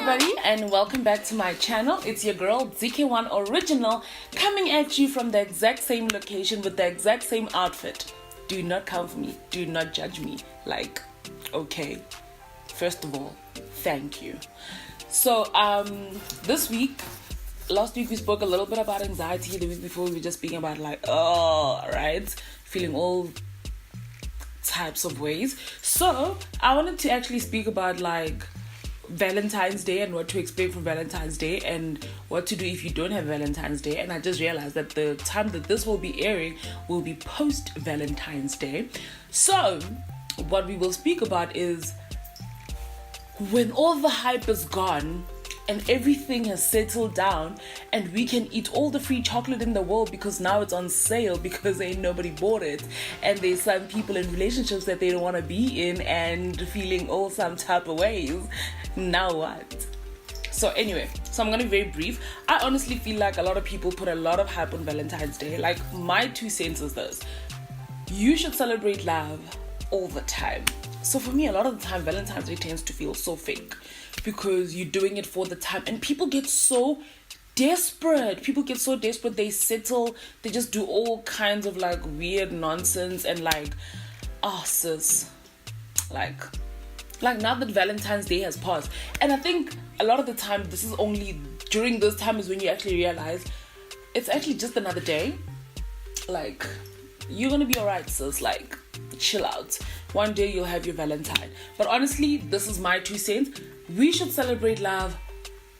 everybody, and welcome back to my channel. It's your girl DK1original coming at you from the exact same location with the exact same outfit. Do not come for me, do not judge me. Like, okay, first of all, thank you. So last week we spoke a little bit about anxiety. The week before we were just speaking about feeling all types of ways. So I wanted to actually speak about Valentine's Day and what to expect from Valentine's Day and what to do if you don't have Valentine's Day. And I just realized that the time that this will be airing will be post Valentine's Day. So what we will speak about is when all the hype is gone and everything has settled down and we can eat all the free chocolate in the world because now it's on sale because ain't nobody bought it, and there's some people in relationships that they don't want to be in and feeling all some type of ways. Now what? So anyway, so I'm gonna be very brief. I honestly feel like a lot of people put a lot of hype on Valentine's Day. Like, my 2 cents is this: you should celebrate love all the time. So for me, a lot of the time Valentine's Day tends to feel so fake because you're doing it for the time, and people get so desperate. They settle, they just do all kinds of weird nonsense and sis, now that Valentine's Day has passed, and I think a lot of the time this is only during this time is when you actually realize it's actually just another day. You're gonna be alright, sis. Chill out. One day you'll have your Valentine. But honestly, this is my 2 cents. We should celebrate love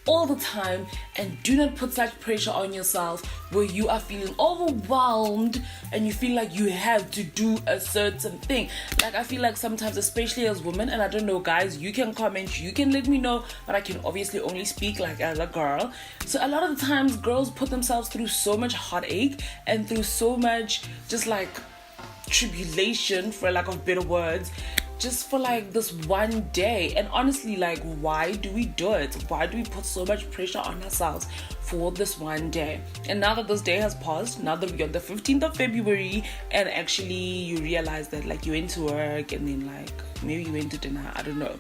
all the time and do not put such pressure on yourself where you are feeling overwhelmed and you feel like you have to do a certain thing. I feel like sometimes, especially as women, and I don't know, guys, you can comment, you can let me know, but I can obviously only speak as a girl. So a lot of the times girls put themselves through so much heartache and through so much just tribulation, for lack of better words, just for this one day. And honestly, why do we do it? Why do we put so much pressure on ourselves for this one day? And now that this day has passed, now that we're on the 15th of February, and actually you realize that you went to work and then maybe you went to dinner, I don't know.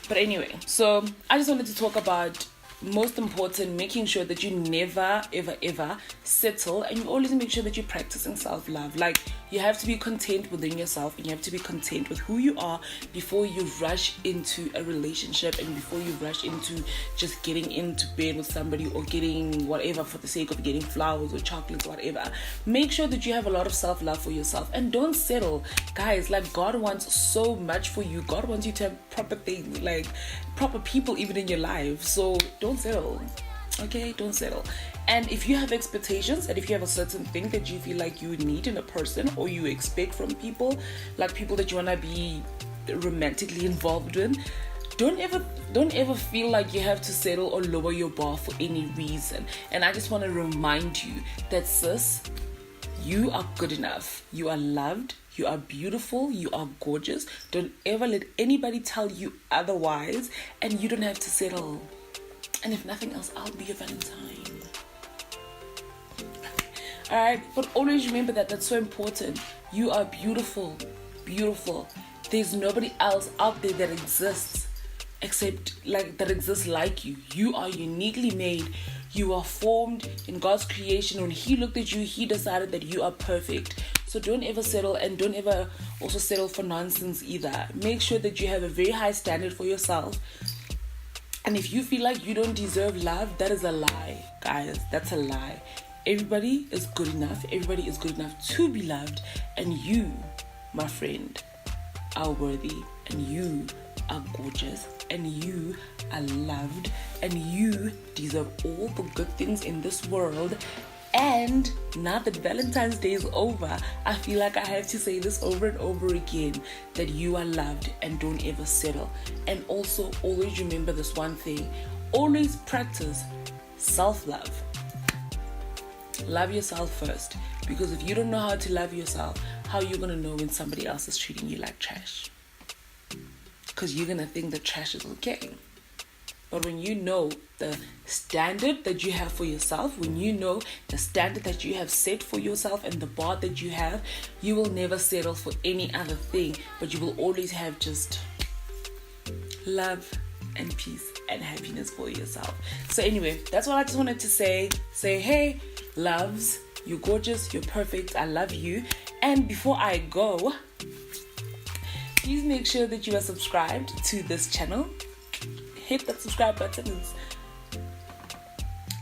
But anyway, so I just wanted to talk about, most important, making sure that you never ever settle, and you always make sure that you're practicing self-love. You have to be content within yourself, and you have to be content with who you are before you rush into a relationship and before you rush into just getting into bed with somebody or getting whatever for the sake of getting flowers or chocolates, whatever. Make sure that you have a lot of self-love for yourself and don't settle, guys. God wants so much for you. God wants you to have proper things, proper people even in your life. So don't settle, okay? Don't settle. And if you have expectations and if you have a certain thing that you feel like you need in a person or you expect from people, people that you want to be romantically involved with, don't ever feel like you have to settle or lower your bar for any reason. And I just want to remind you that, sis, you are good enough. You are loved. You are beautiful. You are gorgeous. Don't ever let anybody tell you otherwise, and you don't have to settle. And if nothing else, I'll be your Valentine. Alright, but always remember that's so important. You are beautiful. Beautiful. There's nobody else out there that exists except that exists like you. You are uniquely made. You are formed in God's creation. When He looked at you, He decided that you are perfect. So don't ever settle, and don't ever also settle for nonsense either. Make sure that you have a very high standard for yourself. And if you feel like you don't deserve love, that is a lie, guys. That's a lie. Everybody is good enough. Everybody is good enough to be loved. And you, my friend, are worthy. And you are gorgeous. And you are loved. And you deserve all the good things in this world. And now that Valentine's Day is over, I feel like I have to say this over and over again, that you are loved and don't ever settle. And also, always remember this one thing. Always practice self-love. Love yourself first. Because if you don't know how to love yourself, how are you going to know when somebody else is treating you like trash? Because you're going to think that trash is okay. But when you know the standard that you have for yourself, when you know the standard that you have set for yourself and the bar that you have, you will never settle for any other thing, but you will always have just love and peace and happiness for yourself. So anyway, that's what I just wanted to say. Say, hey, loves, you're gorgeous, you're perfect, I love you. And before I go, please make sure that you are subscribed to this channel. Hit that subscribe button.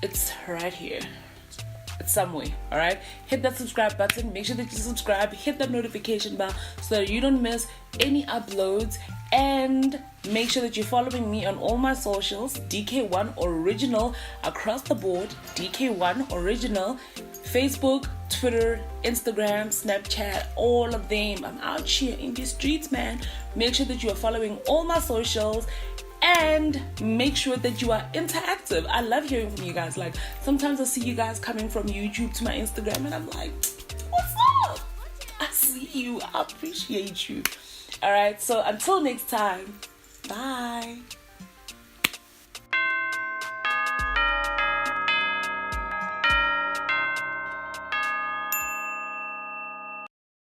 It's right here. It's somewhere, all right? Hit that subscribe button. Make sure that you subscribe. Hit that notification bell so that you don't miss any uploads. And make sure that you're following me on all my socials. DK1original across the board. DK1original. Facebook, Twitter, Instagram, Snapchat, all of them. I'm out here in the streets, man. Make sure that you are following all my socials. And make sure that you are interactive. I love hearing from you guys. Like, sometimes I see you guys coming from YouTube to my Instagram and I'm like, what's up? I see you. I appreciate you. All right. So until next time, bye.